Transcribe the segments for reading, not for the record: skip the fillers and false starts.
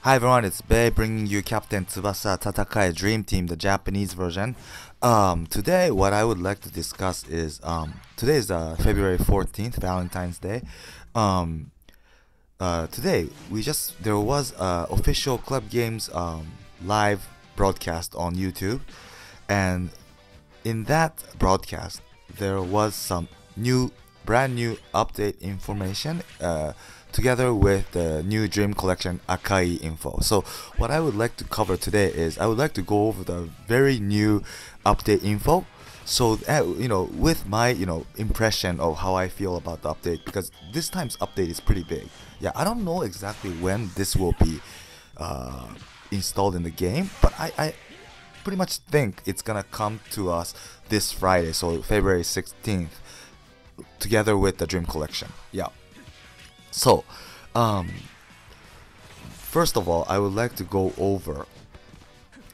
Hi everyone, it's Bei bringing you Captain Tsubasa Tatakae Dream Team, the Japanese version. Today what I would like to discuss is today is February 14th, Valentine's Day. Today there was official Club Games live broadcast on YouTube, and in that broadcast there was some brand new update information together with the new Dream Collection AKAI info. So what I would like to cover today is I would like to go over the very new update info. So with my impression of how I feel about the update, because this time's update is pretty big. Yeah, I don't know exactly when this will be installed in the game, but I pretty much think it's gonna come to us this Friday, so February 16th, together with the Dream Collection. Yeah. So, first of all, I would like to go over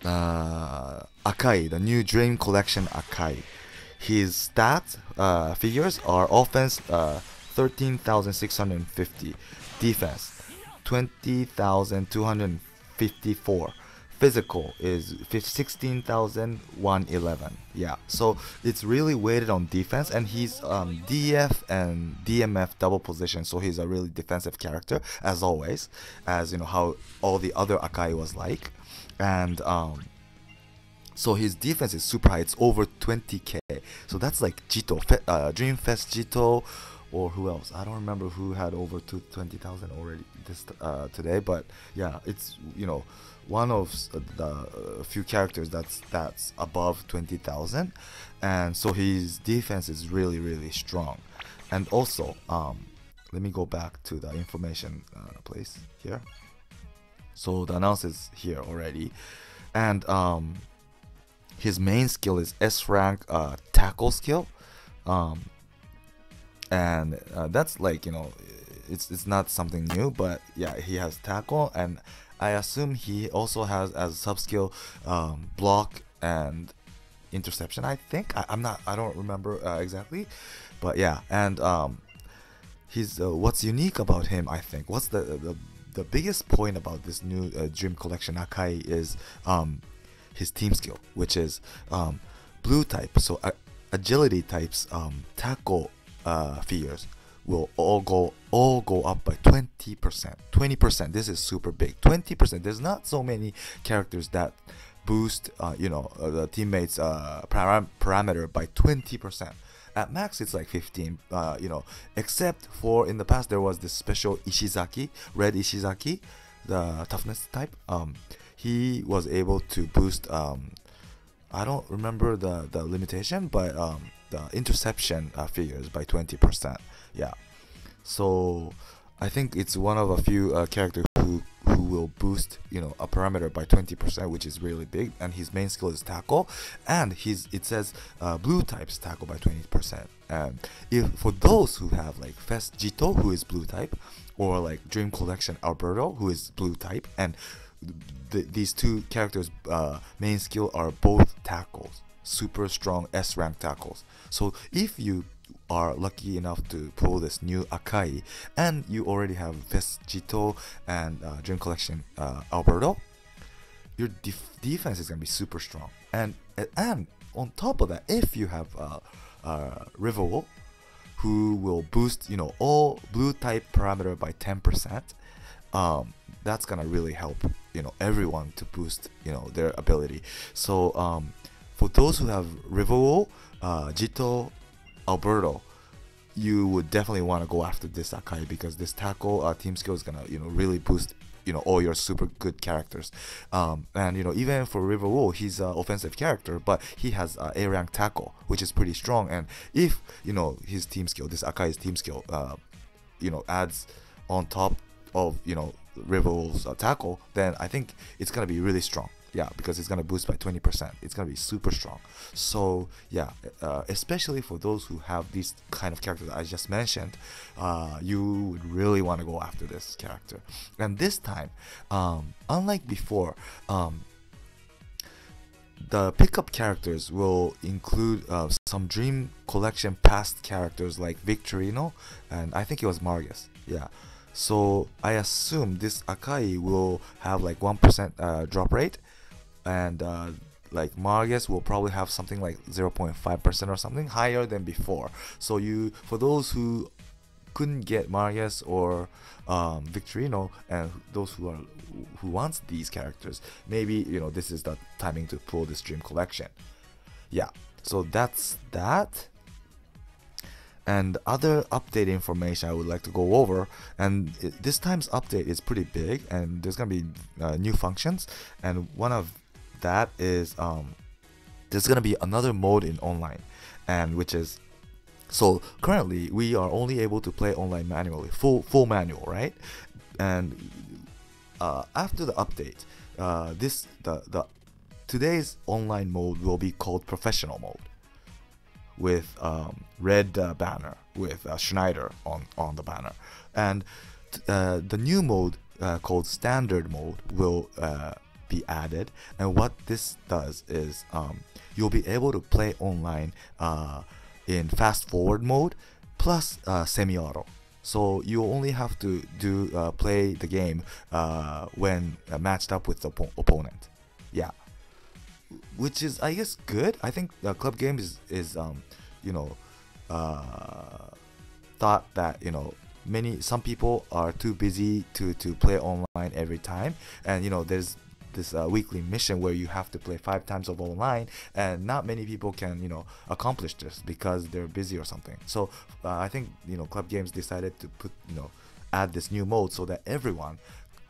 AKAI, the new Dream Collection AKAI. His stats figures are offense 13,650, defense 20,254. Physical is 16,111. Yeah, so it's really weighted on defense, and he's DF and DMF double position, so he's a really defensive character as always, as how all the other AKAI was like. And so his defense is super high, it's over 20k, so that's like Jito, Dreamfest Jito, or who else? I don't remember who had over 20,000 already today, but yeah, it's one of the few characters that's above 20,000, and so his defense is really strong. And also, let me go back to the information place here. So the announce is here already, and his main skill is S rank tackle skill, and that's like it's not something new, but yeah, he has tackle, and I assume he also has as sub skill block and interception. I think I don't remember exactly, but yeah. And he's what's unique about him, I think, what's the biggest point about this new Dream Collection AKAI is his team skill, which is blue type. So agility types tackle figures will all go up by 20%. 20%. This is super big. 20%. There's not so many characters that boost the teammates parameter by 20%. At max it's like 15, except for in the past there was this special Ishizaki, red Ishizaki, the toughness type. He was able to boost I don't remember the limitation, but the interception figures by 20%. Yeah, so I think it's one of a few characters who will boost a parameter by 20%, which is really big. And his main skill is tackle, and it says blue types tackle by 20%. And if for those who have like Fest Jito, who is blue type, or like Dream Collection Alberto, who is blue type, and these two characters main skill are both tackles, super strong S rank tackles. So if you are lucky enough to pull this new AKAI, and you already have Fest Jito and Dream Collection Alberto, your defense is gonna be super strong. And on top of that, if you have Rival, who will boost all blue type parameter by 10%, that's gonna really help everyone to boost their ability. So for those who have Rival, Jito, Alberto, you would definitely want to go after this AKAI, because this tackle team skill is gonna really boost all your super good characters. And even for River, he's an offensive character, but he has A rank tackle, which is pretty strong. And if his team skill, this AKAI's team skill, adds on top of Rival's tackle, then I think it's gonna be really strong. Yeah, because it's gonna boost by 20%. It's gonna be super strong. So yeah, especially for those who have these kind of characters that I just mentioned, you would really want to go after this character. And this time, unlike before, the pickup characters will include some Dream Collection past characters like Victorino, and I think it was Margus. Yeah. So I assume this AKAI will have like 1% drop rate, and like Margus will probably have something like 0.5% or something higher than before. So for those who couldn't get Margus or Victorino, and those who wants these characters, maybe this is the timing to pull this dream collection. Yeah, so that's that. And other update information I would like to go over, and this time's update is pretty big, and there's gonna be new functions, and one of that is there's gonna be another mode in online, and which is, so currently we are only able to play online manually, full manual, right? And after the update, today's online mode will be called professional mode, with red banner with Schneider on the banner, and the new mode called standard mode will be added. And what this does is you'll be able to play online in fast forward mode plus semi-auto. So you only have to play the game when matched up with the opponent. Yeah, which is, I guess, good. I think Club Games is thought that some people are too busy to play online every time, and there's this weekly mission where you have to play 5 times of online, and not many people can accomplish this because they're busy or something. So I think Club Games decided to put add this new mode so that everyone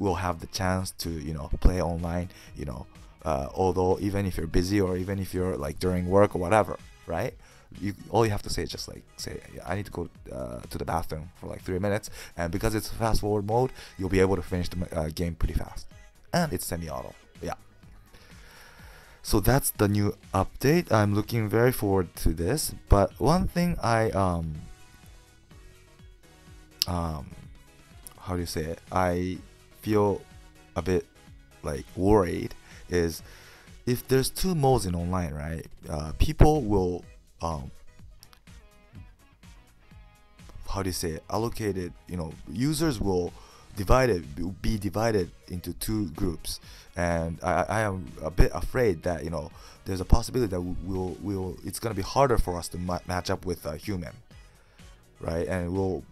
will have the chance to play online, although even if you're busy, or even if you're like during work or whatever, right? All you have to say is just like say, I need to go to the bathroom for like 3 minutes, and because it's fast forward mode, you'll be able to finish the game pretty fast, and it's semi-auto. Yeah, so that's the new update. I'm looking very forward to this. But one thing I how do you say it, I feel a bit like worried is, if there's 2 modes in online, right? People will how do you say it, allocated, users will be divided into 2 groups, and I am a bit afraid that there's a possibility that it's gonna be harder for us to match up with a human, right? And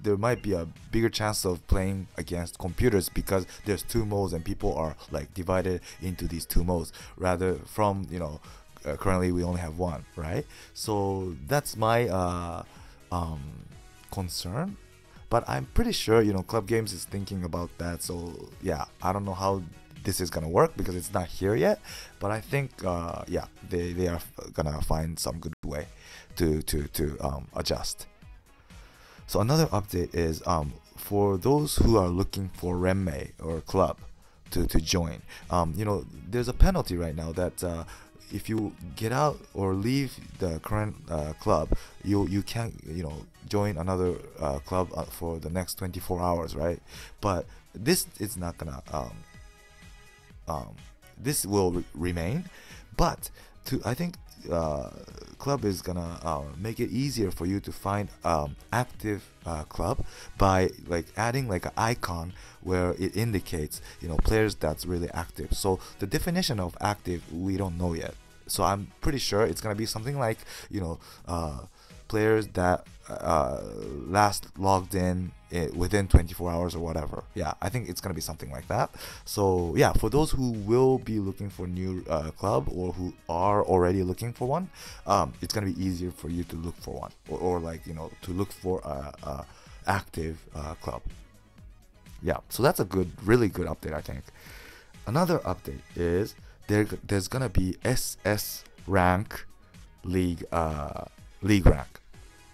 there might be a bigger chance of playing against computers because there's 2 modes and people are like divided into these 2 modes, rather from currently we only have 1, right? So that's my concern, but I'm pretty sure Club Games is thinking about that. So yeah, I don't know how this is gonna work because it's not here yet, but I think yeah, they are gonna find some good way to adjust. So another update is for those who are looking for Renmei or club to join, there's a penalty right now that if you get out or leave the current club, you can't join another club for the next 24 hours, right? But this is not gonna this will remain, but I think club is gonna make it easier for you to find active club by like adding like an icon where it indicates players that's really active. So the definition of active we don't know yet, so I'm pretty sure it's gonna be something like players that last logged in within 24 hours or whatever. Yeah, I think it's gonna be something like that. So yeah, for those who will be looking for new club, or who are already looking for one, it's gonna be easier for you to look for one, or like to look for a active club. Yeah, so that's a really good update, I think. Another update is there's gonna be SS rank league rank.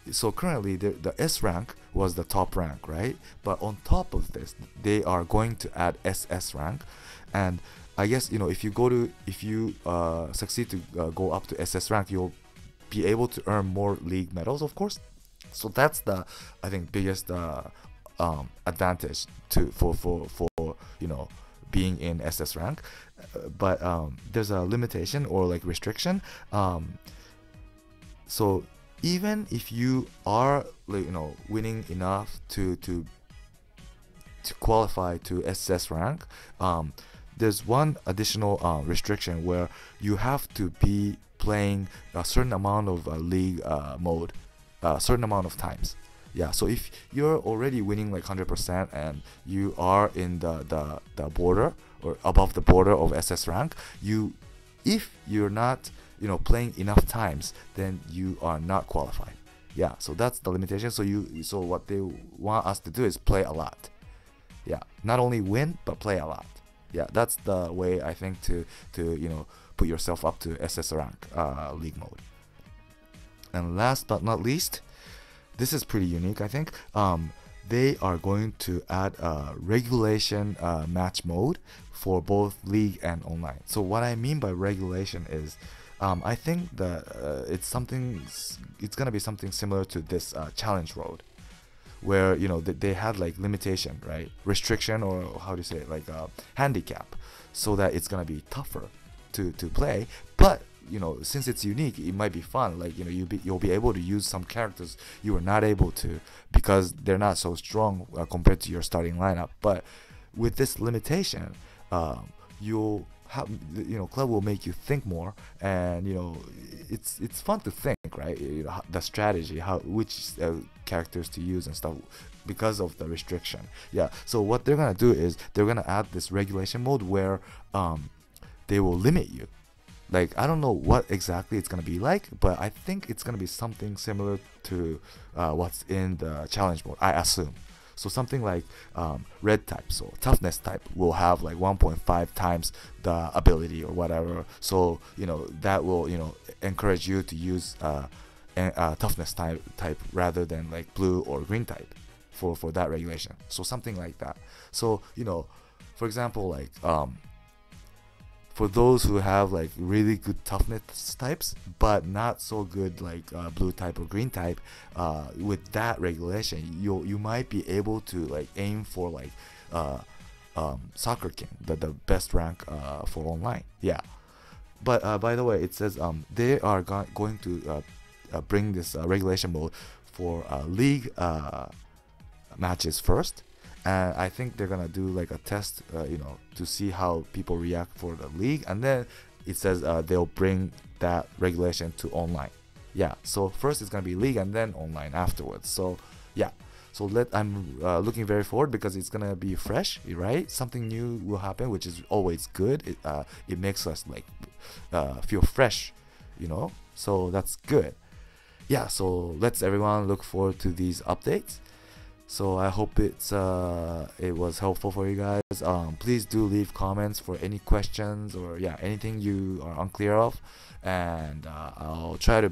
So currently the S rank was the top rank, right? But on top of this, they are going to add SS rank, and I guess if you succeed to go up to SS rank, you'll be able to earn more league medals, of course. So that's the, I think, biggest advantage for being in SS rank. But there's a limitation or like restriction. So even if you are winning enough to to qualify to SS rank, there's one additional restriction where you have to be playing a certain amount of league mode, a certain amount of times. Yeah, so if you're already winning like 100% and you are in the border or above the border of SS rank, if you're not playing enough times, then you are not qualified. Yeah, so that's the limitation. So what they want us to do is play a lot. Yeah, not only win but play a lot. Yeah, that's the way I think to put yourself up to SS rank league mode. And last but not least, this is pretty unique, I think. They are going to add a regulation match mode for both league and online. So what I mean by regulation is, I think that it's gonna be something similar to this challenge road, where they had like limitation, right, restriction, or how do you say it, like handicap, so that it's gonna be tougher to play. But since it's unique, it might be fun. Like you'll be able to use some characters you were not able to because they're not so strong compared to your starting lineup. But with this limitation, you'll have club will make you think more, and it's fun to think, right? The strategy, which characters to use and stuff, because of the restriction. Yeah, so what they're gonna do is they're gonna add this regulation mode where they will limit you. Like, I don't know what exactly it's gonna be like, but I think it's gonna be something similar to what's in the challenge mode, I assume. So something like red type, so toughness type will have like 1.5 times the ability or whatever. So that will encourage you to use toughness type rather than like blue or green type for that regulation. So something like that. So for example, like for those who have like really good toughness types but not so good like blue type or green type, with that regulation you might be able to like aim for like Soccer King, the best rank for online. Yeah, but by the way, it says they are going to bring this regulation mode for league matches first. And I think they're gonna do like a test, to see how people react for the league, and then it says they'll bring that regulation to online. Yeah, so first it's gonna be league and then online afterwards. So yeah, so I'm looking very forward because it's gonna be fresh, right? Something new will happen, which is always good. It makes us like feel fresh, So that's good. Yeah, so let's everyone look forward to these updates. So I hope it was helpful for you guys. Please do leave comments for any questions or anything you are unclear of, and I'll try to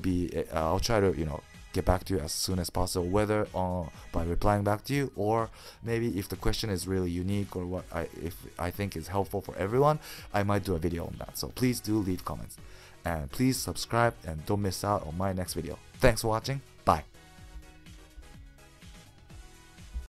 get back to you as soon as possible, whether by replying back to you, or maybe if the question is really unique or if I think is helpful for everyone, I might do a video on that. So please do leave comments, and please subscribe and don't miss out on my next video. Thanks for watching. Bye.